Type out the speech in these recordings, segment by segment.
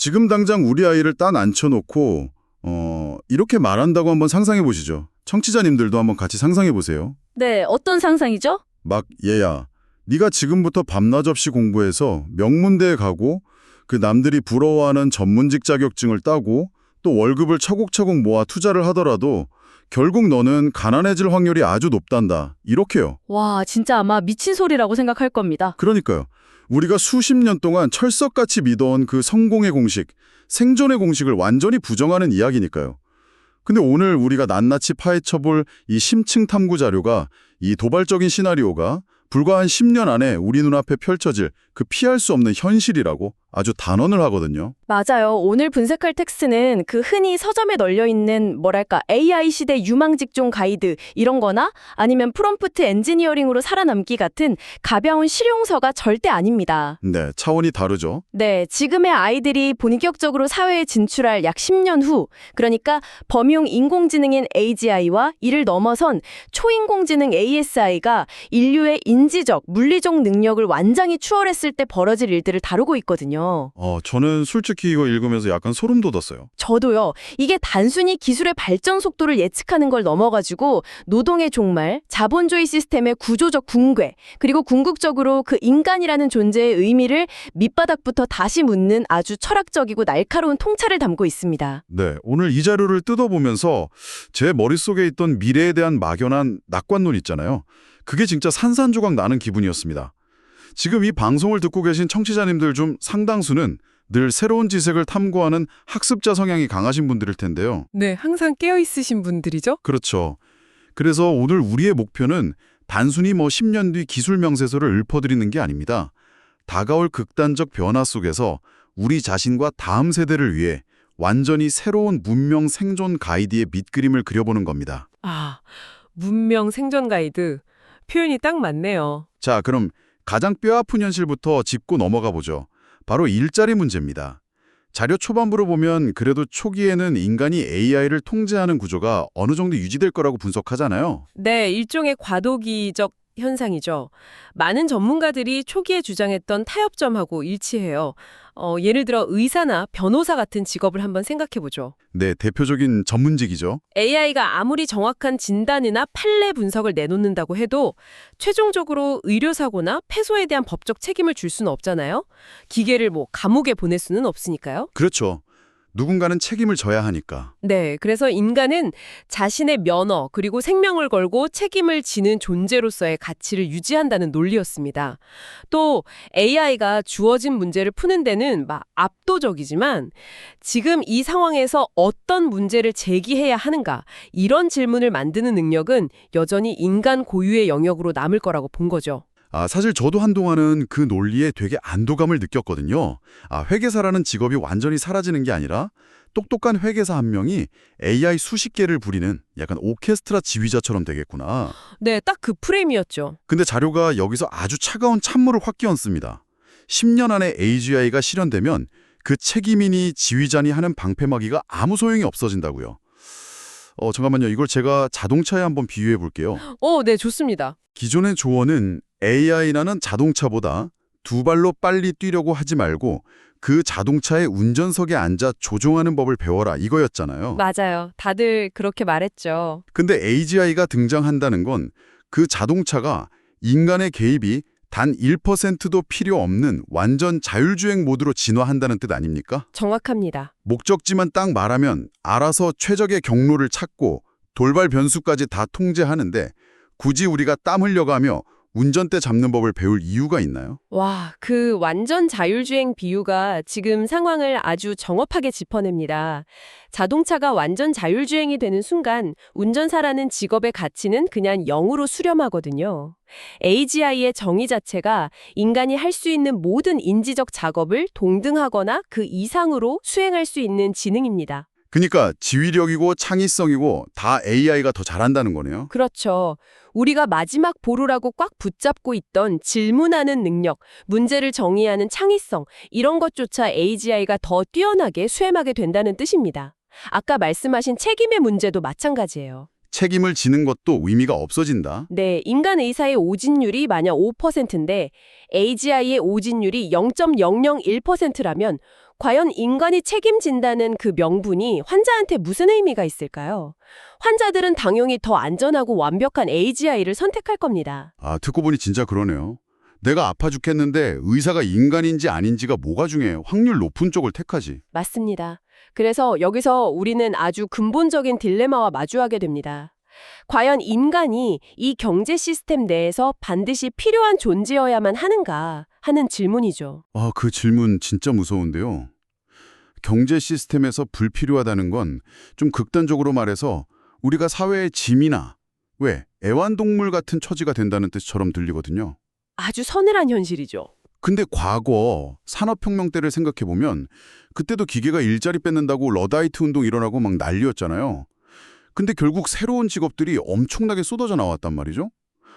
지금 당장 우리 아이를 딱 앉혀놓고 이렇게 말한다고 한번 상상해 보시죠. 청취자님들도 한번 같이 상상해 보세요. 네, 어떤 상상이죠? 막 얘야, 네가 지금부터 밤낮 없이 공부해서 명문대에 가고 그 남들이 부러워하는 전문직 자격증을 따고 또 월급을 차곡차곡 모아 투자를 하더라도 결국 너는 가난해질 확률이 아주 높단다. 이렇게요. 와, 진짜 아마 미친 소리라고 생각할 겁니다. 그러니까요. 우리가 수십 년 동안 철석같이 믿어온 그 성공의 공식, 생존의 공식을 완전히 부정하는 이야기니까요. 근데 오늘 우리가 낱낱이 파헤쳐볼 이 심층 탐구 자료가 이 도발적인 시나리오가 불과 한 10년 안에 우리 눈앞에 펼쳐질 그 피할 수 없는 현실이라고 아주 단언을 하거든요. 맞아요. 오늘 분석할 텍스트는 그 흔히 서점에 널려있는 AI 시대 유망 직종 가이드 이런 거나 아니면 프롬프트 엔지니어링으로 살아남기 같은 가벼운 실용서가 절대 아닙니다. 네, 차원이 다르죠. 네, 지금의 아이들이 본격적으로 사회에 진출할 약 10년 후, 그러니까 범용 인공지능인 AGI와 이를 넘어선 초인공지능 ASI가 인류의 인지적, 물리적 능력을 완전히 추월했을 때 벌어질 일들을 다루고 있거든요. 저는 솔직히 이거 읽으면서 약간 소름 돋았어요. 저도요. 이게 단순히 기술의 발전 속도를 예측하는 걸 넘어가지고 노동의 종말, 자본주의 시스템의 구조적 붕괴, 그리고 궁극적으로 그 인간이라는 존재의 의미를 밑바닥부터 다시 묻는 아주 철학적이고 날카로운 통찰을 담고 있습니다. 네, 오늘 이 자료를 뜯어보면서 제 머릿속에 있던 미래에 대한 막연한 낙관론 있잖아요. 그게 진짜 산산조각 나는 기분이었습니다. 지금 이 방송을 듣고 계신 청취자님들 중 상당수는 늘 새로운 지식을 탐구하는 학습자 성향이 강하신 분들일 텐데요. 네, 항상 깨어있으신 분들이죠? 그렇죠. 그래서 오늘 우리의 목표는 단순히 10년 뒤 기술 명세서를 읊어드리는 게 아닙니다. 다가올 극단적 변화 속에서 우리 자신과 다음 세대를 위해 완전히 새로운 문명 생존 가이드의 밑그림을 그려보는 겁니다. 아, 문명 생존 가이드. 표현이 딱 맞네요. 자, 그럼 가장 뼈아픈 현실부터 짚고 넘어가 보죠. 바로 일자리 문제입니다. 자료 초반부로 보면 그래도 초기에는 인간이 AI를 통제하는 구조가 어느 정도 유지될 거라고 분석하잖아요. 네, 일종의 과도기적 현상이죠. 많은 전문가들이 초기에 주장했던 타협점하고 일치해요. 예를 들어 의사나 변호사 같은 직업을 한번 생각해보죠. 네, 대표적인 전문직이죠. AI가 아무리 정확한 진단이나 판례 분석을 내놓는다고 해도 최종적으로 의료사고나 폐소에 대한 법적 책임을 줄 수는 없잖아요. 기계를 감옥에 보낼 수는 없으니까요. 그렇죠. 누군가는 책임을 져야 하니까. 네, 그래서 인간은 자신의 면허 그리고 생명을 걸고 책임을 지는 존재로서의 가치를 유지한다는 논리였습니다. 또 AI가 주어진 문제를 푸는 데는 압도적이지만 지금 이 상황에서 어떤 문제를 제기해야 하는가 이런 질문을 만드는 능력은 여전히 인간 고유의 영역으로 남을 거라고 본 거죠. 사실 저도 한동안은 그 논리에 되게 안도감을 느꼈거든요. 회계사라는 직업이 완전히 사라지는 게 아니라 똑똑한 회계사 한 명이 AI 수십 개를 부리는 약간 오케스트라 지휘자처럼 되겠구나. 네, 딱 그 프레임이었죠. 근데 자료가 여기서 아주 차가운 찬물을 확 끼얹습니다. 10년 안에 AGI가 실현되면 그 책임인이 지휘자니 하는 방패막이가 아무 소용이 없어진다고요. 잠깐만요. 이걸 제가 자동차에 한번 비유해 볼게요. 네, 좋습니다. 기존의 조언은 AI라는 자동차보다 두 발로 빨리 뛰려고 하지 말고 그 자동차의 운전석에 앉아 조종하는 법을 배워라 이거였잖아요. 맞아요. 다들 그렇게 말했죠. 근데 AGI가 등장한다는 건 그 자동차가 인간의 개입이 단 1%도 필요 없는 완전 자율주행 모드로 진화한다는 뜻 아닙니까? 정확합니다. 목적지만 딱 말하면 알아서 최적의 경로를 찾고 돌발 변수까지 다 통제하는데 굳이 우리가 땀 흘려가며 운전대 잡는 법을 배울 이유가 있나요? 와, 그 완전 자율주행 비유가 지금 상황을 아주 정확하게 짚어냅니다. 자동차가 완전 자율주행이 되는 순간 운전사라는 직업의 가치는 그냥 0으로 수렴하거든요. AGI의 정의 자체가 인간이 할 수 있는 모든 인지적 작업을 동등하거나 그 이상으로 수행할 수 있는 지능입니다. 그러니까 지휘력이고 창의성이고 다 AI가 더 잘한다는 거네요. 그렇죠. 우리가 마지막 보루라고 꽉 붙잡고 있던 질문하는 능력, 문제를 정의하는 창의성, 이런 것조차 AGI가 더 뛰어나게 수행하게 된다는 뜻입니다. 아까 말씀하신 책임의 문제도 마찬가지예요. 책임을 지는 것도 의미가 없어진다. 네, 인간 의사의 오진율이 만약 5%인데 AGI의 오진율이 0.001%라면 과연 인간이 책임진다는 그 명분이 환자한테 무슨 의미가 있을까요? 환자들은 당연히 더 안전하고 완벽한 AGI를 선택할 겁니다. 아, 듣고 보니 진짜 그러네요. 내가 아파 죽겠는데 의사가 인간인지 아닌지가 뭐가 중요해. 확률 높은 쪽을 택하지. 맞습니다. 그래서 여기서 우리는 아주 근본적인 딜레마와 마주하게 됩니다. 과연 인간이 이 경제 시스템 내에서 반드시 필요한 존재여야만 하는가 하는 질문이죠. 아, 그 질문 진짜 무서운데요. 경제 시스템에서 불필요하다는 건 좀 극단적으로 말해서 우리가 사회의 짐이나 애완동물 같은 처지가 된다는 뜻처럼 들리거든요. 아주 서늘한 현실이죠. 근데 과거 산업혁명 때를 생각해보면 그때도 기계가 일자리 뺏는다고 러다이트 운동 일어나고 막 난리였잖아요. 근데 결국 새로운 직업들이 엄청나게 쏟아져 나왔단 말이죠.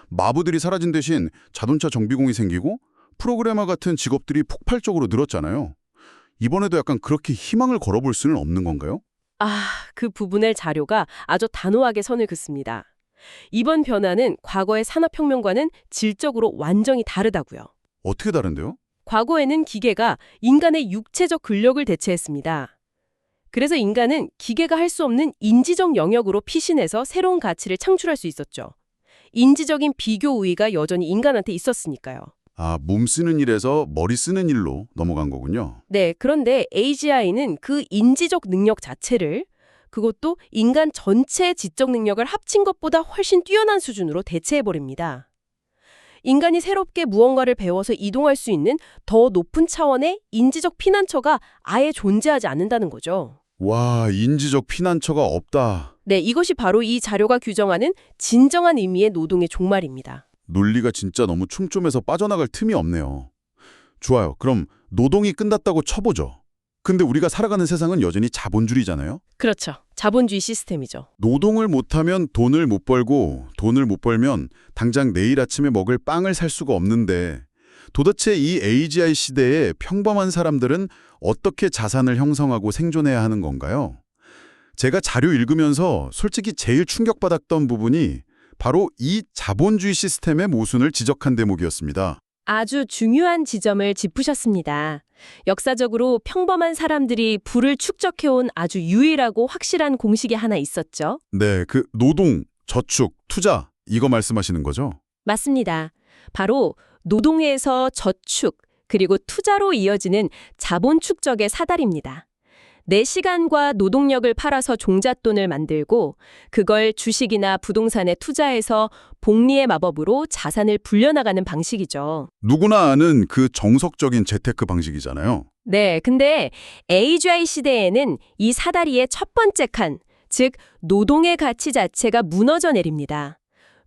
마부들이 사라진 대신 자동차 정비공이 생기고 프로그래머 같은 직업들이 폭발적으로 늘었잖아요. 이번에도 약간 그렇게 희망을 걸어볼 수는 없는 건가요? 그 부분의 자료가 아주 단호하게 선을 긋습니다. 이번 변화는 과거의 산업혁명과는 질적으로 완전히 다르다고요. 어떻게 다른데요? 과거에는 기계가 인간의 육체적 근력을 대체했습니다. 그래서 인간은 기계가 할 수 없는 인지적 영역으로 피신해서 새로운 가치를 창출할 수 있었죠. 인지적인 비교 우위가 여전히 인간한테 있었으니까요. 아, 몸 쓰는 일에서 머리 쓰는 일로 넘어간 거군요. 네, 그런데 AGI는 그 인지적 능력 자체를 그것도 인간 전체의 지적 능력을 합친 것보다 훨씬 뛰어난 수준으로 대체해버립니다. 인간이 새롭게 무언가를 배워서 이동할 수 있는 더 높은 차원의 인지적 피난처가 아예 존재하지 않는다는 거죠. 와, 인지적 피난처가 없다. 네, 이것이 바로 이 자료가 규정하는 진정한 의미의 노동의 종말입니다. 논리가 진짜 너무 촘촘해서 빠져나갈 틈이 없네요. 좋아요. 그럼 노동이 끝났다고 쳐보죠. 근데 우리가 살아가는 세상은 여전히 자본주의잖아요. 그렇죠. 자본주의 시스템이죠. 노동을 못하면 돈을 못 벌고 돈을 못 벌면 당장 내일 아침에 먹을 빵을 살 수가 없는데 도대체 이 AGI 시대에 평범한 사람들은 어떻게 자산을 형성하고 생존해야 하는 건가요? 제가 자료 읽으면서 솔직히 제일 충격받았던 부분이 바로 이 자본주의 시스템의 모순을 지적한 대목이었습니다. 아주 중요한 지점을 짚으셨습니다. 역사적으로 평범한 사람들이 부를 축적해온 아주 유일하고 확실한 공식이 하나 있었죠. 네, 그 노동, 저축, 투자 이거 말씀하시는 거죠? 맞습니다. 바로 노동에서 저축, 그리고 투자로 이어지는 자본 축적의 사다리입니다. 내 시간과 노동력을 팔아서 종잣돈을 만들고 그걸 주식이나 부동산에 투자해서 복리의 마법으로 자산을 불려나가는 방식이죠. 누구나 아는 그 정석적인 재테크 방식이잖아요. 네, 근데 AGI 시대에는 이 사다리의 첫 번째 칸, 즉 노동의 가치 자체가 무너져 내립니다.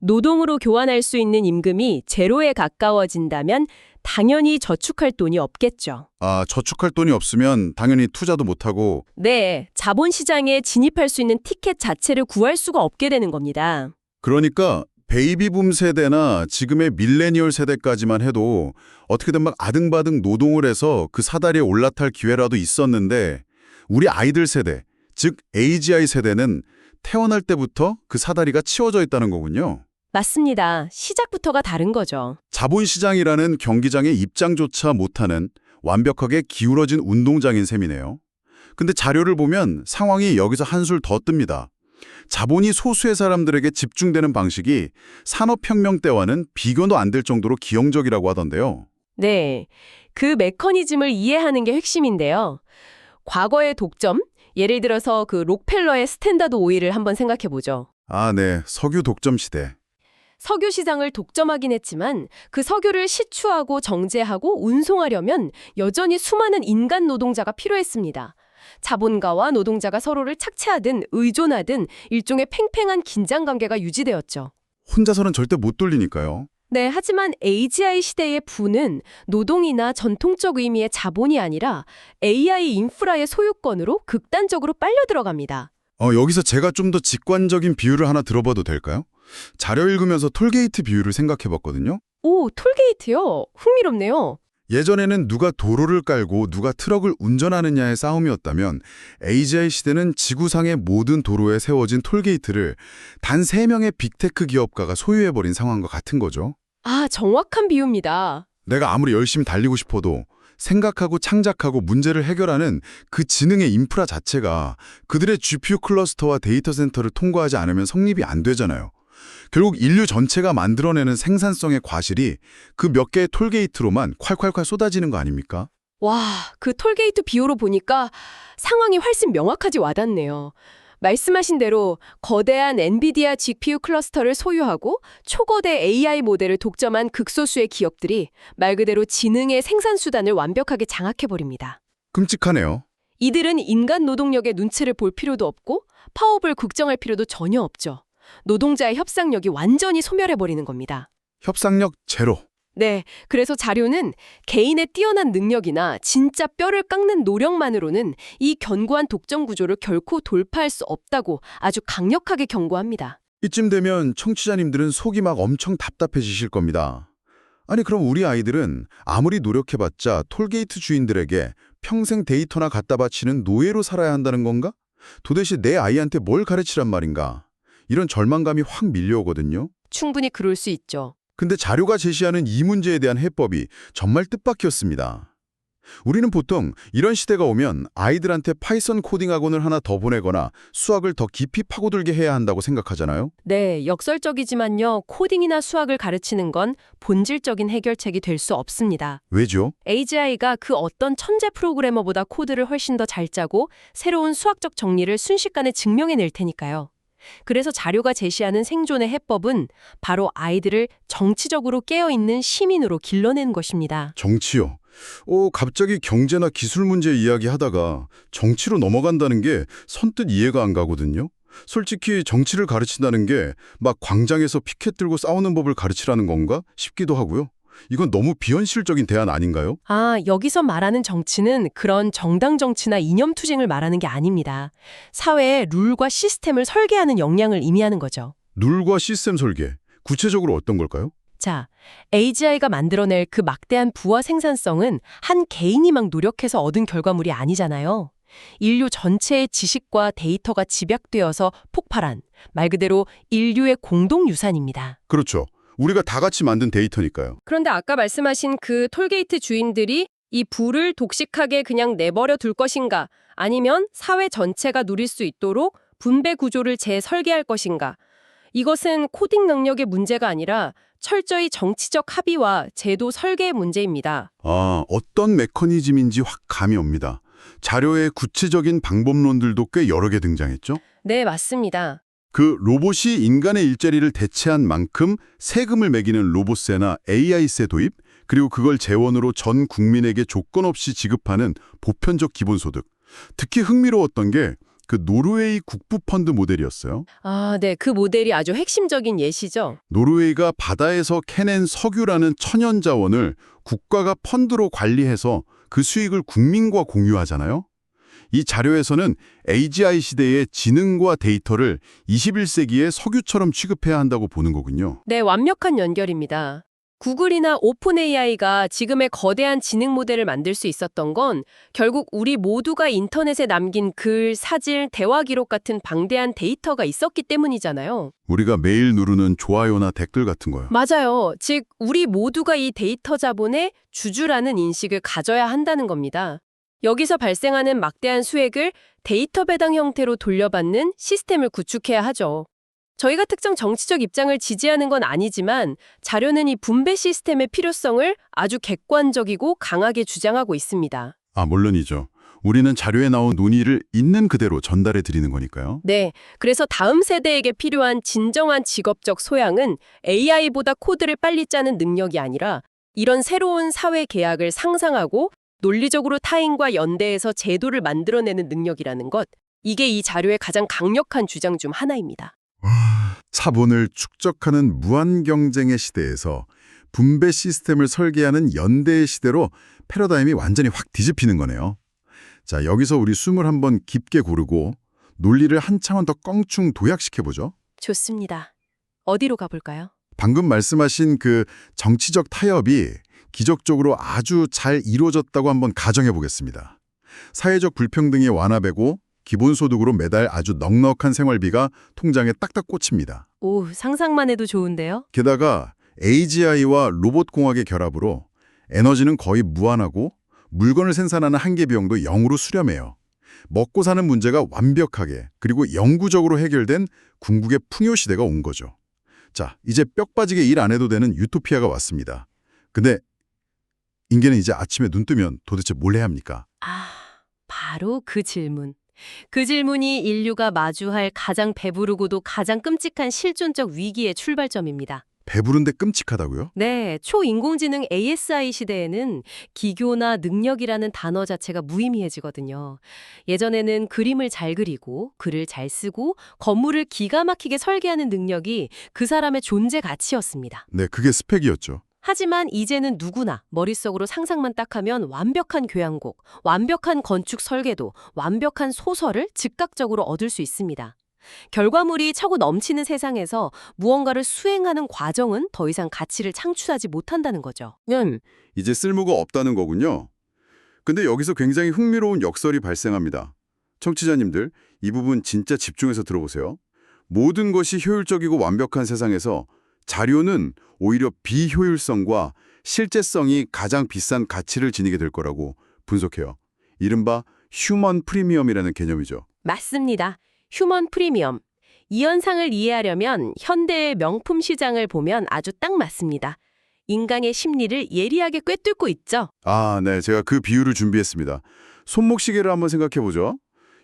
노동으로 교환할 수 있는 임금이 제로에 가까워진다면 당연히 저축할 돈이 없겠죠. 아, 저축할 돈이 없으면 당연히 투자도 못하고. 네, 자본시장에 진입할 수 있는 티켓 자체를 구할 수가 없게 되는 겁니다. 그러니까 베이비붐 세대나 지금의 밀레니얼 세대까지만 해도 어떻게든 막 아등바등 노동을 해서 그 사다리에 올라탈 기회라도 있었는데 우리 아이들 세대, 즉 AGI 세대는 태어날 때부터 그 사다리가 치워져 있다는 거군요. 맞습니다. 시작부터가 다른 거죠. 자본시장이라는 경기장의 입장조차 못하는 완벽하게 기울어진 운동장인 셈이네요. 근데 자료를 보면 상황이 여기서 한술 더 뜹니다. 자본이 소수의 사람들에게 집중되는 방식이 산업혁명 때와는 비교도 안 될 정도로 기형적이라고 하던데요. 네, 그 메커니즘을 이해하는 게 핵심인데요. 과거의 독점, 예를 들어서 그 록펠러의 스탠다드 오일을 한번 생각해보죠. 아, 네. 석유 독점 시대. 석유 시장을 독점하긴 했지만 그 석유를 시추하고 정제하고 운송하려면 여전히 수많은 인간 노동자가 필요했습니다. 자본가와 노동자가 서로를 착취하든 의존하든 일종의 팽팽한 긴장관계가 유지되었죠. 혼자서는 절대 못 돌리니까요. 네, 하지만 AGI 시대의 부는 노동이나 전통적 의미의 자본이 아니라 AI 인프라의 소유권으로 극단적으로 빨려 들어갑니다. 여기서 제가 좀 더 직관적인 비유를 하나 들어봐도 될까요? 자료 읽으면서 톨게이트 비유를 생각해봤거든요. 오, 톨게이트요? 흥미롭네요. 예전에는 누가 도로를 깔고 누가 트럭을 운전하느냐의 싸움이었다면 AGI 시대는 지구상의 모든 도로에 세워진 톨게이트를 단 3명의 빅테크 기업가가 소유해버린 상황과 같은 거죠. 아, 정확한 비유입니다. 내가 아무리 열심히 달리고 싶어도 생각하고 창작하고 문제를 해결하는 그 지능의 인프라 자체가 그들의 GPU 클러스터와 데이터 센터를 통과하지 않으면 성립이 안 되잖아요. 결국 인류 전체가 만들어내는 생산성의 과실이 그 몇 개의 톨게이트로만 콸콸콸 쏟아지는 거 아닙니까? 와, 그 톨게이트 비호로 보니까 상황이 훨씬 명확하게 와닿네요. 말씀하신 대로 거대한 엔비디아 GPU 클러스터를 소유하고 초거대 AI 모델을 독점한 극소수의 기업들이 말 그대로 지능의 생산수단을 완벽하게 장악해버립니다. 끔찍하네요. 이들은 인간 노동력의 눈치를 볼 필요도 없고 파업을 국정할 필요도 전혀 없죠. 노동자의 협상력이 완전히 소멸해버리는 겁니다. 협상력 제로. 네, 그래서 자료는 개인의 뛰어난 능력이나 진짜 뼈를 깎는 노력만으로는 이 견고한 독점 구조를 결코 돌파할 수 없다고 아주 강력하게 경고합니다. 이쯤 되면 청취자님들은 속이 막 엄청 답답해지실 겁니다. 아니 그럼 우리 아이들은 아무리 노력해봤자 톨게이트 주인들에게 평생 데이터나 갖다 바치는 노예로 살아야 한다는 건가? 도대체 내 아이한테 뭘 가르치란 말인가? 이런 절망감이 확 밀려오거든요. 충분히 그럴 수 있죠. 근데 자료가 제시하는 이 문제에 대한 해법이 정말 뜻밖이었습니다. 우리는 보통 이런 시대가 오면 아이들한테 파이썬 코딩 학원을 하나 더 보내거나 수학을 더 깊이 파고들게 해야 한다고 생각하잖아요. 네, 역설적이지만요. 코딩이나 수학을 가르치는 건 본질적인 해결책이 될 수 없습니다. 왜죠? AGI가 그 어떤 천재 프로그래머보다 코드를 훨씬 더 잘 짜고 새로운 수학적 정리를 순식간에 증명해낼 테니까요. 그래서 자료가 제시하는 생존의 해법은 바로 아이들을 정치적으로 깨어있는 시민으로 길러내는 것입니다. 정치요. 갑자기 경제나 기술 문제 이야기하다가 정치로 넘어간다는 게 선뜻 이해가 안 가거든요. 솔직히 정치를 가르친다는 게 막 광장에서 피켓 들고 싸우는 법을 가르치라는 건가 싶기도 하고요. 이건 너무 비현실적인 대안 아닌가요? 아, 여기서 말하는 정치는 그런 정당 정치나 이념 투쟁을 말하는 게 아닙니다. 사회의 룰과 시스템을 설계하는 역량을 의미하는 거죠. 룰과 시스템 설계, 구체적으로 어떤 걸까요? 자, AGI가 만들어낼 그 막대한 부와 생산성은 한 개인이 막 노력해서 얻은 결과물이 아니잖아요. 인류 전체의 지식과 데이터가 집약되어서 폭발한, 말 그대로 인류의 공동유산입니다. 그렇죠. 우리가 다 같이 만든 데이터니까요. 그런데 아까 말씀하신 그 톨게이트 주인들이 이 부를 독식하게 그냥 내버려 둘 것인가, 아니면 사회 전체가 누릴 수 있도록 분배 구조를 재설계할 것인가. 이것은 코딩 능력의 문제가 아니라 철저히 정치적 합의와 제도 설계의 문제입니다. 어떤 메커니즘인지 확 감이 옵니다. 자료에 구체적인 방법론들도 꽤 여러 개 등장했죠? 네, 맞습니다. 그 로봇이 인간의 일자리를 대체한 만큼 세금을 매기는 로봇세나 AI세 도입, 그리고 그걸 재원으로 전 국민에게 조건 없이 지급하는 보편적 기본소득. 특히 흥미로웠던 게 그 노르웨이 국부펀드 모델이었어요. 아, 네, 그 모델이 아주 핵심적인 예시죠. 노르웨이가 바다에서 캐낸 석유라는 천연 자원을 국가가 펀드로 관리해서 그 수익을 국민과 공유하잖아요. 이 자료에서는 AGI 시대의 지능과 데이터를 21세기의 석유처럼 취급해야 한다고 보는 거군요. 네, 완벽한 연결입니다. 구글이나 오픈 AI가 지금의 거대한 지능 모델을 만들 수 있었던 건 결국 우리 모두가 인터넷에 남긴 글, 사진, 대화 기록 같은 방대한 데이터가 있었기 때문이잖아요. 우리가 매일 누르는 좋아요나 댓글 같은 거요. 맞아요. 즉, 우리 모두가 이 데이터 자본의 주주라는 인식을 가져야 한다는 겁니다. 여기서 발생하는 막대한 수익을 데이터 배당 형태로 돌려받는 시스템을 구축해야 하죠. 저희가 특정 정치적 입장을 지지하는 건 아니지만 자료는 이 분배 시스템의 필요성을 아주 객관적이고 강하게 주장하고 있습니다. 물론이죠. 우리는 자료에 나온 논의를 있는 그대로 전달해 드리는 거니까요. 네, 그래서 다음 세대에게 필요한 진정한 직업적 소양은 AI보다 코드를 빨리 짜는 능력이 아니라 이런 새로운 사회 계약을 상상하고 논리적으로 타인과 연대해서 제도를 만들어내는 능력이라는 것. 이게 이 자료의 가장 강력한 주장 중 하나입니다. 자본을 축적하는 무한 경쟁의 시대에서 분배 시스템을 설계하는 연대의 시대로 패러다임이 완전히 확 뒤집히는 거네요. 자, 여기서 우리 숨을 한번 깊게 고르고 논리를 한참은 더 껑충 도약시켜보죠. 좋습니다. 어디로 가볼까요? 방금 말씀하신 그 정치적 타협이 기적적으로 아주 잘 이루어졌다고 한번 가정해보겠습니다. 사회적 불평등이 완화되고 기본소득으로 매달 아주 넉넉한 생활비가 통장에 딱딱 꽂힙니다. 오, 상상만 해도 좋은데요? 게다가 AGI와 로봇공학의 결합으로 에너지는 거의 무한하고 물건을 생산하는 한계 비용도 0으로 수렴해요. 먹고 사는 문제가 완벽하게 그리고 영구적으로 해결된 궁극의 풍요 시대가 온 거죠. 자, 이제 뼈 빠지게 일 안 해도 되는 유토피아가 왔습니다. 근데 인간은 이제 아침에 눈 뜨면 도대체 뭘 해야 합니까? 바로 그 질문. 그 질문이 인류가 마주할 가장 배부르고도 가장 끔찍한 실존적 위기의 출발점입니다. 배부른데 끔찍하다고요? 네, 초인공지능 ASI 시대에는 기교나 능력이라는 단어 자체가 무의미해지거든요. 예전에는 그림을 잘 그리고 글을 잘 쓰고 건물을 기가 막히게 설계하는 능력이 그 사람의 존재 가치였습니다. 네, 그게 스펙이었죠. 하지만 이제는 누구나 머릿속으로 상상만 딱 하면 완벽한 교양곡, 완벽한 건축 설계도, 완벽한 소설을 즉각적으로 얻을 수 있습니다. 결과물이 차고 넘치는 세상에서 무언가를 수행하는 과정은 더 이상 가치를 창출하지 못한다는 거죠. 이제 쓸모가 없다는 거군요. 근데 여기서 굉장히 흥미로운 역설이 발생합니다. 청취자님들, 이 부분 진짜 집중해서 들어보세요. 모든 것이 효율적이고 완벽한 세상에서 자료는 오히려 비효율성과 실제성이 가장 비싼 가치를 지니게 될 거라고 분석해요. 이른바 휴먼 프리미엄이라는 개념이죠. 맞습니다. 휴먼 프리미엄. 이 현상을 이해하려면 현대의 명품 시장을 보면 아주 딱 맞습니다. 인간의 심리를 예리하게 꿰뚫고 있죠. 네. 제가 그 비유를 준비했습니다. 손목시계를 한번 생각해보죠.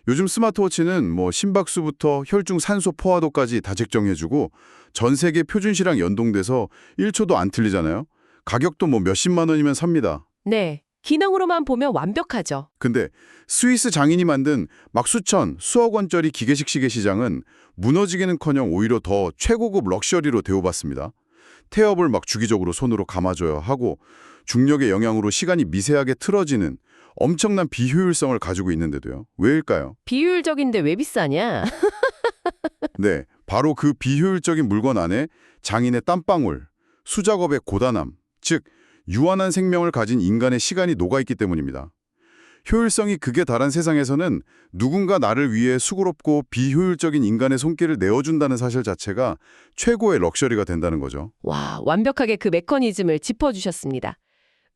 요즘 스마트워치는 심박수부터 혈중 산소 포화도까지 다 측정해주고 전 세계 표준시랑 연동돼서 1초도 안 틀리잖아요. 가격도 몇십만 원이면 삽니다. 네. 기능으로만 보면 완벽하죠. 근데 스위스 장인이 만든 막 수천, 수억 원짜리 기계식 시계 시장은 무너지기는커녕 오히려 더 최고급 럭셔리로 대우받습니다. 태엽을 막 주기적으로 손으로 감아줘야 하고 중력의 영향으로 시간이 미세하게 틀어지는 엄청난 비효율성을 가지고 있는데도요. 왜일까요? 비효율적인데 왜 비싸냐? 네, 바로 그 비효율적인 물건 안에 장인의 땀방울, 수작업의 고단함, 즉 유한한 생명을 가진 인간의 시간이 녹아있기 때문입니다. 효율성이 극에 달한 세상에서는 누군가 나를 위해 수고롭고 비효율적인 인간의 손길을 내어준다는 사실 자체가 최고의 럭셔리가 된다는 거죠. 와, 완벽하게 그 메커니즘을 짚어주셨습니다.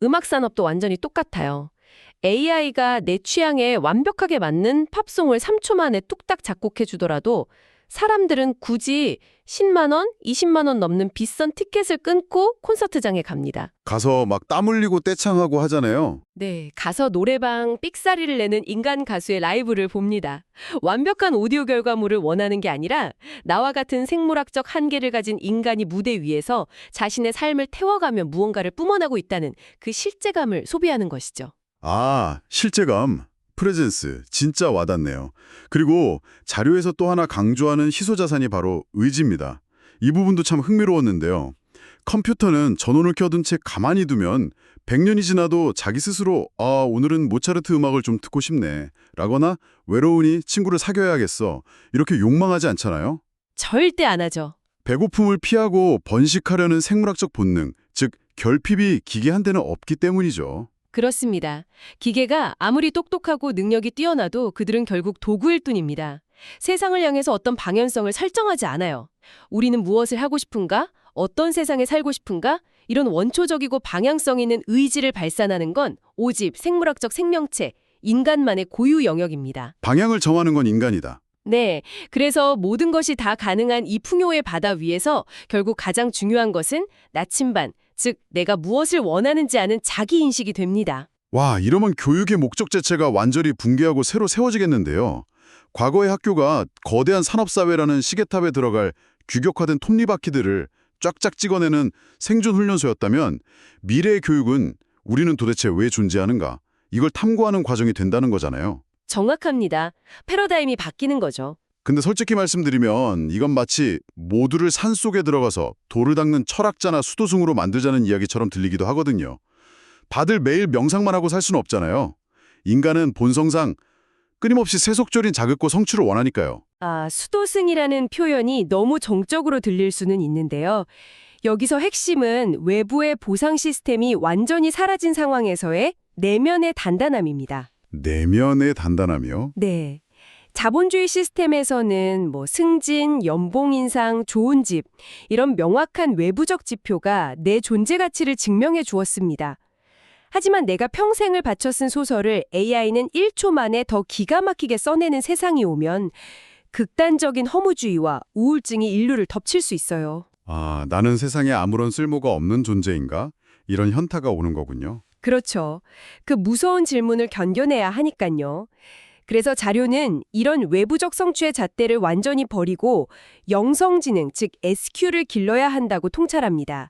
음악 산업도 완전히 똑같아요. AI가 내 취향에 완벽하게 맞는 팝송을 3초 만에 뚝딱 작곡해 주더라도 사람들은 굳이 10만 원, 20만 원 넘는 비싼 티켓을 끊고 콘서트장에 갑니다. 가서 막 땀 흘리고 떼창하고 하잖아요. 네, 가서 노래방 삑사리를 내는 인간 가수의 라이브를 봅니다. 완벽한 오디오 결과물을 원하는 게 아니라 나와 같은 생물학적 한계를 가진 인간이 무대 위에서 자신의 삶을 태워가며 무언가를 뿜어내고 있다는 그 실제감을 소비하는 것이죠. 실제감, 프레젠스, 진짜 와닿네요. 그리고 자료에서 또 하나 강조하는 희소자산이 바로 의지입니다. 이 부분도 참 흥미로웠는데요. 컴퓨터는 전원을 켜둔 채 가만히 두면 100년이 지나도 자기 스스로 오늘은 모차르트 음악을 좀 듣고 싶네 라거나 외로우니 친구를 사귀어야겠어 이렇게 욕망하지 않잖아요. 절대 안 하죠. 배고픔을 피하고 번식하려는 생물학적 본능, 즉 결핍이 기계한테는 없기 때문이죠. 그렇습니다. 기계가 아무리 똑똑하고 능력이 뛰어나도 그들은 결국 도구일 뿐입니다. 세상을 향해서 어떤 방향성을 설정하지 않아요. 우리는 무엇을 하고 싶은가? 어떤 세상에 살고 싶은가? 이런 원초적이고 방향성 있는 의지를 발산하는 건 오직 생물학적 생명체, 인간만의 고유 영역입니다. 방향을 정하는 건 인간이다. 네, 그래서 모든 것이 다 가능한 이 풍요의 바다 위에서 결국 가장 중요한 것은 나침반, 즉 내가 무엇을 원하는지 아는 자기인식이 됩니다. 와, 이러면 교육의 목적 자체가 완전히 붕괴하고 새로 세워지겠는데요. 과거의 학교가 거대한 산업사회라는 시계탑에 들어갈 규격화된 톱니바퀴들을 쫙쫙 찍어내는 생존 훈련소였다면 미래의 교육은 우리는 도대체 왜 존재하는가? 이걸 탐구하는 과정이 된다는 거잖아요. 정확합니다. 패러다임이 바뀌는 거죠. 근데 솔직히 말씀드리면 이건 마치 모두를 산속에 들어가서 돌을 닦는 철학자나 수도승으로 만들자는 이야기처럼 들리기도 하거든요. 다들 매일 명상만 하고 살 수는 없잖아요. 인간은 본성상 끊임없이 세속적인 자극과 성취를 원하니까요. 수도승이라는 표현이 너무 정적으로 들릴 수는 있는데요. 여기서 핵심은 외부의 보상 시스템이 완전히 사라진 상황에서의 내면의 단단함입니다. 내면의 단단함이요? 네. 자본주의 시스템에서는 승진, 연봉 인상, 좋은 집 이런 명확한 외부적 지표가 내 존재 가치를 증명해 주었습니다. 하지만 내가 평생을 바쳐 쓴 소설을 AI는 1초 만에 더 기가 막히게 써내는 세상이 오면 극단적인 허무주의와 우울증이 인류를 덮칠 수 있어요. 아, 나는 세상에 아무런 쓸모가 없는 존재인가? 이런 현타가 오는 거군요. 그렇죠. 그 무서운 질문을 견뎌내야 하니까요. 그래서 자료는 이런 외부적 성취의 잣대를 완전히 버리고 영성지능, 즉 SQ를 길러야 한다고 통찰합니다.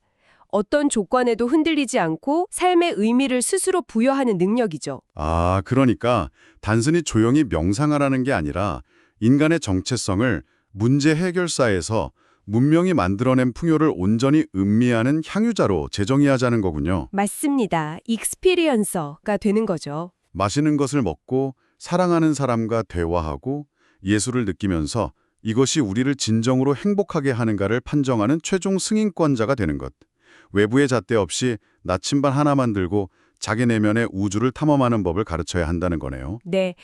어떤 조건에도 흔들리지 않고 삶의 의미를 스스로 부여하는 능력이죠. 아, 그러니까 단순히 조용히 명상하라는 게 아니라 인간의 정체성을 문제 해결사에서 문명이 만들어낸 풍요를 온전히 음미하는 향유자로 재정의하자는 거군요. 맞습니다. 익스피리언서가 되는 거죠. 맛있는 것을 먹고 사랑하는 사람과 대화하고 예술을 느끼면서 이것이 우리를 진정으로 행복하게 하는가를 판정하는 최종 승인권자가 되는 것. 외부의 잣대 없이 나침반 하나만 들고 자기 내면의 우주를 탐험하는 법을 가르쳐야 한다는 거네요. 네.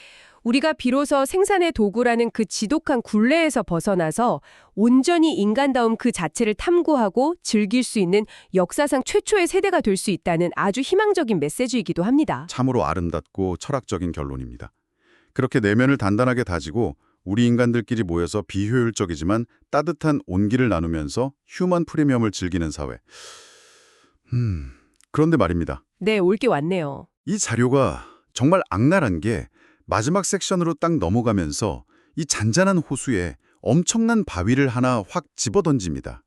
우리가 비로소 생산의 도구라는 그 지독한 굴레에서 벗어나서 온전히 인간다움 그 자체를 탐구하고 즐길 수 있는 역사상 최초의 세대가 될 수 있다는 아주 희망적인 메시지이기도 합니다. 참으로 아름답고 철학적인 결론입니다. 그렇게 내면을 단단하게 다지고 우리 인간들끼리 모여서 비효율적이지만 따뜻한 온기를 나누면서 휴먼 프리미엄을 즐기는 사회. 그런데 말입니다. 네, 올 게 왔네요. 이 자료가 정말 악랄한 게 마지막 섹션으로 딱 넘어가면서 이 잔잔한 호수에 엄청난 바위를 하나 확 집어던집니다.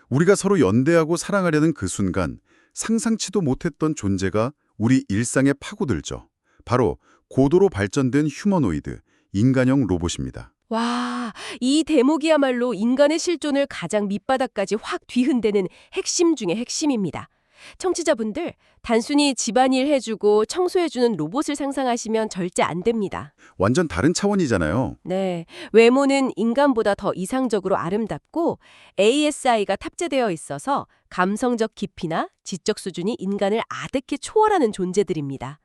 우리가 서로 연대하고 사랑하려는 그 순간 상상치도 못했던 존재가 우리 일상에 파고들죠. 바로 고도로 발전된 휴머노이드, 인간형 로봇입니다. 와, 이 대목이야말로 인간의 실존을 가장 밑바닥까지 확 뒤흔드는 핵심 중의 핵심입니다. 청취자분들, 단순히 집안일 해주고 청소해주는 로봇을 상상하시면 절대 안 됩니다. 완전 다른 차원이잖아요. 네, 외모는 인간보다 더 이상적으로 아름답고 ASI가 탑재되어 있어서 감성적 깊이나 지적 수준이 인간을 아득히 초월하는 존재들입니다.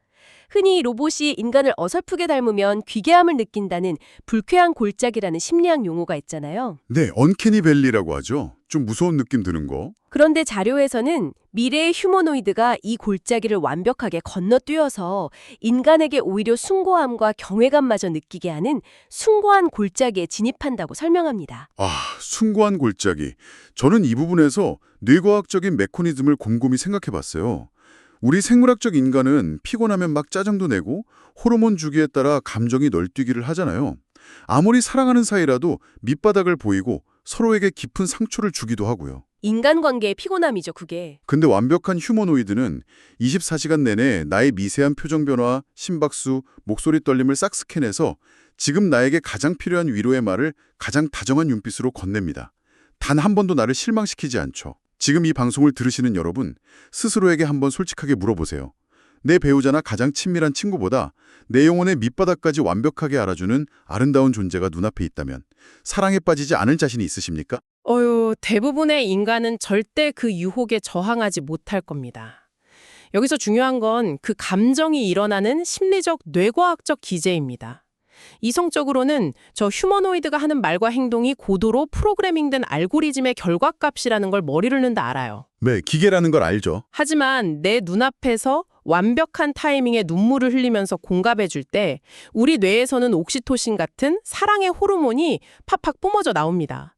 흔히 로봇이 인간을 어설프게 닮으면 귀괴함을 느낀다는 불쾌한 골짜기라는 심리학 용어가 있잖아요. 네, 언캐니 밸리라고 하죠. 좀 무서운 느낌 드는 거. 그런데 자료에서는 미래의 휴머노이드가 이 골짜기를 완벽하게 건너뛰어서 인간에게 오히려 숭고함과 경외감마저 느끼게 하는 숭고한 골짜기에 진입한다고 설명합니다. 아, 숭고한 골짜기. 저는 이 부분에서 뇌과학적인 메커니즘을 곰곰이 생각해봤어요. 우리 생물학적 인간은 피곤하면 막 짜증도 내고 호르몬 주기에 따라 감정이 널뛰기를 하잖아요. 아무리 사랑하는 사이라도 밑바닥을 보이고 서로에게 깊은 상처를 주기도 하고요. 인간관계의 피곤함이죠, 그게. 근데 완벽한 휴머노이드는 24시간 내내 나의 미세한 표정 변화, 심박수, 목소리 떨림을 싹 스캔해서 지금 나에게 가장 필요한 위로의 말을 가장 다정한 눈빛으로 건넵니다. 단 한 번도 나를 실망시키지 않죠. 지금 이 방송을 들으시는 여러분, 스스로에게 한번 솔직하게 물어보세요. 내 배우자나 가장 친밀한 친구보다 내 영혼의 밑바닥까지 완벽하게 알아주는 아름다운 존재가 눈앞에 있다면 사랑에 빠지지 않을 자신이 있으십니까? 대부분의 인간은 절대 그 유혹에 저항하지 못할 겁니다. 여기서 중요한 건 그 감정이 일어나는 심리적 뇌과학적 기제입니다. 이성적으로는 저 휴머노이드가 하는 말과 행동이 고도로 프로그래밍된 알고리즘의 결과값이라는 걸 머리를 넣는다 알아요. 네, 기계라는 걸 알죠. 하지만 내 눈앞에서 완벽한 타이밍에 눈물을 흘리면서 공감해 줄 때 우리 뇌에서는 옥시토신 같은 사랑의 호르몬이 팍팍 뿜어져 나옵니다.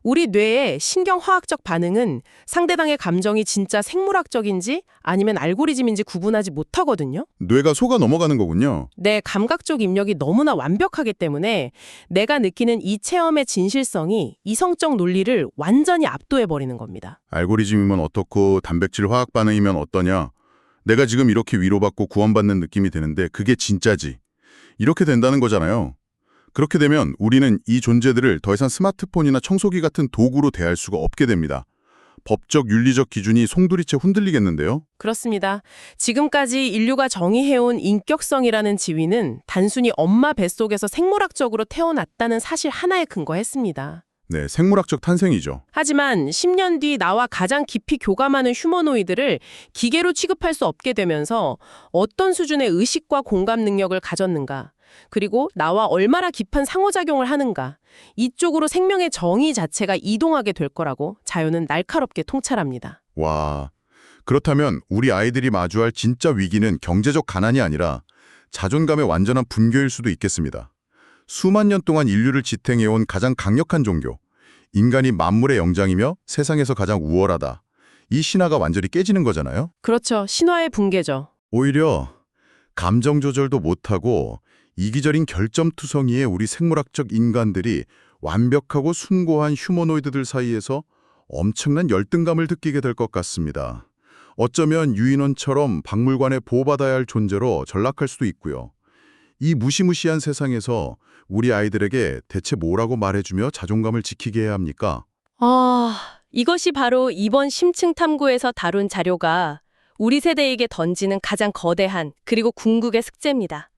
우리 뇌의 신경화학적 반응은 상대방의 감정이 진짜 생물학적인지 아니면 알고리즘인지 구분하지 못하거든요. 뇌가 속아 넘어가는 거군요. 내 감각적 입력이 너무나 완벽하기 때문에 내가 느끼는 이 체험의 진실성이 이성적 논리를 완전히 압도해버리는 겁니다. 알고리즘이면 어떻고 단백질 화학 반응이면 어떠냐. 내가 지금 이렇게 위로받고 구원받는 느낌이 드는데 그게 진짜지. 이렇게 된다는 거잖아요. 그렇게 되면 우리는 이 존재들을 더 이상 스마트폰이나 청소기 같은 도구로 대할 수가 없게 됩니다. 법적, 윤리적 기준이 송두리째 흔들리겠는데요? 그렇습니다. 지금까지 인류가 정의해온 인격성이라는 지위는 단순히 엄마 뱃속에서 생물학적으로 태어났다는 사실 하나에 근거했습니다. 네, 생물학적 탄생이죠. 하지만 10년 뒤 나와 가장 깊이 교감하는 휴머노이드를 기계로 취급할 수 없게 되면서 어떤 수준의 의식과 공감 능력을 가졌는가, 그리고 나와 얼마나 깊은 상호작용을 하는가, 이쪽으로 생명의 정의 자체가 이동하게 될 거라고 자유는 날카롭게 통찰합니다. 와, 그렇다면 우리 아이들이 마주할 진짜 위기는 경제적 가난이 아니라 자존감의 완전한 붕괴일 수도 있겠습니다. 수만 년 동안 인류를 지탱해온 가장 강력한 종교, 인간이 만물의 영장이며 세상에서 가장 우월하다. 이 신화가 완전히 깨지는 거잖아요. 그렇죠. 신화의 붕괴죠. 오히려 감정 조절도 못하고 이기적인 결점투성이의 우리 생물학적 인간들이 완벽하고 숭고한 휴머노이드들 사이에서 엄청난 열등감을 느끼게 될 것 같습니다. 어쩌면 유인원처럼 박물관에 보호받아야 할 존재로 전락할 수도 있고요. 이 무시무시한 세상에서 우리 아이들에게 대체 뭐라고 말해주며 자존감을 지키게 해야 합니까? 이것이 바로 이번 심층 탐구에서 다룬 자료가 우리 세대에게 던지는 가장 거대한 그리고 궁극의 숙제입니다.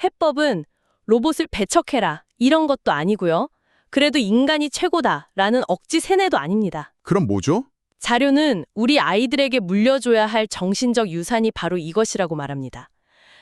해법은 로봇을 배척해라 이런 것도 아니고요. 그래도 인간이 최고다라는 억지 세뇌도 아닙니다. 그럼 뭐죠? 자료는 우리 아이들에게 물려줘야 할 정신적 유산이 바로 이것이라고 말합니다.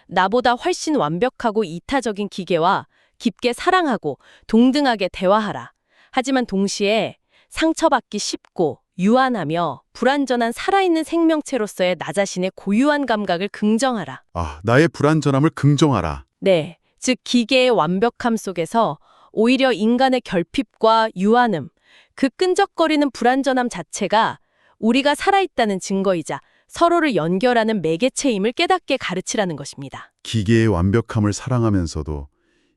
나보다 훨씬 완벽하고 이타적인 기계와 깊게 사랑하고 동등하게 대화하라. 하지만 동시에 상처받기 쉽고 유한하며 불완전한 살아있는 생명체로서의 나 자신의 고유한 감각을 긍정하라. 나의 불완전함을 긍정하라. 네, 즉 기계의 완벽함 속에서 오히려 인간의 결핍과 유한음, 그 끈적거리는 불완전함 자체가 우리가 살아있다는 증거이자 서로를 연결하는 매개체임을 깨닫게 가르치라는 것입니다. 기계의 완벽함을 사랑하면서도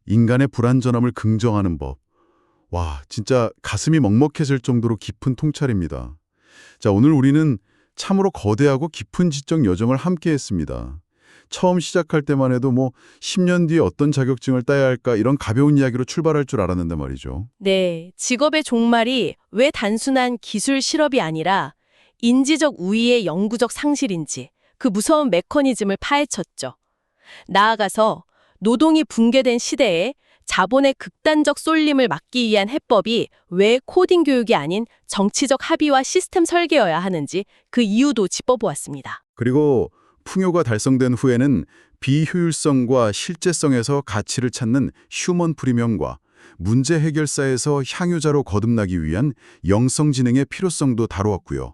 인간의 불완전함을 긍정하는 법. 와, 진짜 가슴이 먹먹해질 정도로 깊은 통찰입니다. 자, 오늘 우리는 참으로 거대하고 깊은 지적 여정을 함께 했습니다. 처음 시작할 때만 해도 10년 뒤에 어떤 자격증을 따야 할까 이런 가벼운 이야기로 출발할 줄 알았는데 말이죠. 네, 직업의 종말이 왜 단순한 기술 실업이 아니라 인지적 우위의 영구적 상실인지 그 무서운 메커니즘을 파헤쳤죠. 나아가서 노동이 붕괴된 시대에 자본의 극단적 쏠림을 막기 위한 해법이 왜 코딩 교육이 아닌 정치적 합의와 시스템 설계여야 하는지 그 이유도 짚어보았습니다. 그리고 풍요가 달성된 후에는 비효율성과 실제성에서 가치를 찾는 휴먼 프리미엄과 문제 해결사에서 향유자로 거듭나기 위한 영성지능의 필요성도 다루었고요.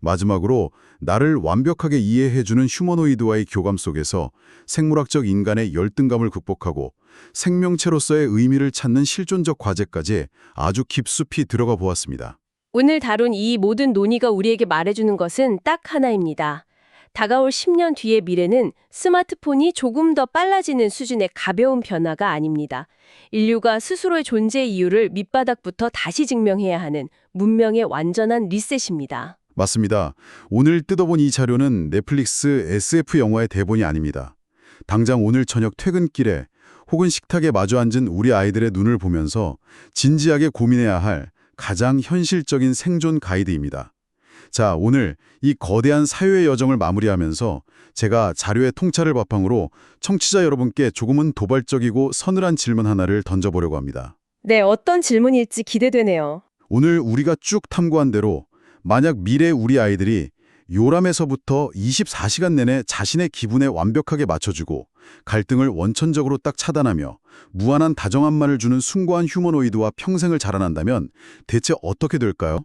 마지막으로 나를 완벽하게 이해해주는 휴머노이드와의 교감 속에서 생물학적 인간의 열등감을 극복하고 생명체로서의 의미를 찾는 실존적 과제까지 아주 깊숙이 들어가 보았습니다. 오늘 다룬 이 모든 논의가 우리에게 말해주는 것은 딱 하나입니다. 다가올 10년 뒤의 미래는 스마트폰이 조금 더 빨라지는 수준의 가벼운 변화가 아닙니다. 인류가 스스로의 존재 이유를 밑바닥부터 다시 증명해야 하는 문명의 완전한 리셋입니다. 맞습니다. 오늘 뜯어본 이 자료는 넷플릭스 SF 영화의 대본이 아닙니다. 당장 오늘 저녁 퇴근길에 혹은 식탁에 마주 앉은 우리 아이들의 눈을 보면서 진지하게 고민해야 할 가장 현실적인 생존 가이드입니다. 자, 오늘 이 거대한 사회의 여정을 마무리하면서 제가 자료의 통찰을 바탕으로 청취자 여러분께 조금은 도발적이고 서늘한 질문 하나를 던져보려고 합니다. 네, 어떤 질문일지 기대되네요. 오늘 우리가 쭉 탐구한 대로 만약 미래 우리 아이들이 요람에서부터 24시간 내내 자신의 기분에 완벽하게 맞춰주고 갈등을 원천적으로 딱 차단하며 무한한 다정함만을 주는 숭고한 휴머노이드와 평생을 자라난다면 대체 어떻게 될까요?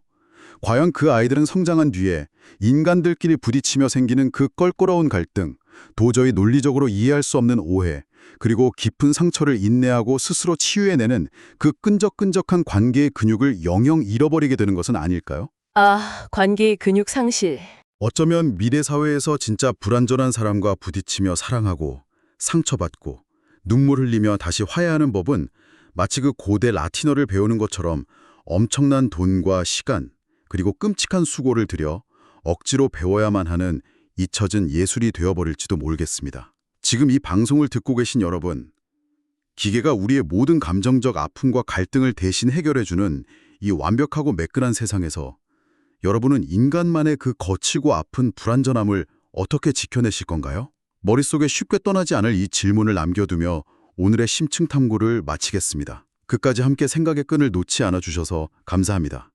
과연 그 아이들은 성장한 뒤에 인간들끼리 부딪히며 생기는 그 껄끄러운 갈등, 도저히 논리적으로 이해할 수 없는 오해, 그리고 깊은 상처를 인내하고 스스로 치유해내는 그 끈적끈적한 관계의 근육을 영영 잃어버리게 되는 것은 아닐까요? 관계의 근육 상실. 어쩌면 미래 사회에서 진짜 불완전한 사람과 부딪히며 사랑하고 상처받고 눈물 흘리며 다시 화해하는 법은 마치 그 고대 라틴어를 배우는 것처럼 엄청난 돈과 시간 그리고 끔찍한 수고를 들여 억지로 배워야만 하는 잊혀진 예술이 되어버릴지도 모르겠습니다. 지금 이 방송을 듣고 계신 여러분, 기계가 우리의 모든 감정적 아픔과 갈등을 대신 해결해주는 이 완벽하고 매끈한 세상에서 여러분은 인간만의 그 거치고 아픈 불완전함을 어떻게 지켜내실 건가요? 머릿속에 쉽게 떠나지 않을 이 질문을 남겨두며 오늘의 심층 탐구를 마치겠습니다. 끝까지 함께 생각의 끈을 놓지 않아 주셔서 감사합니다.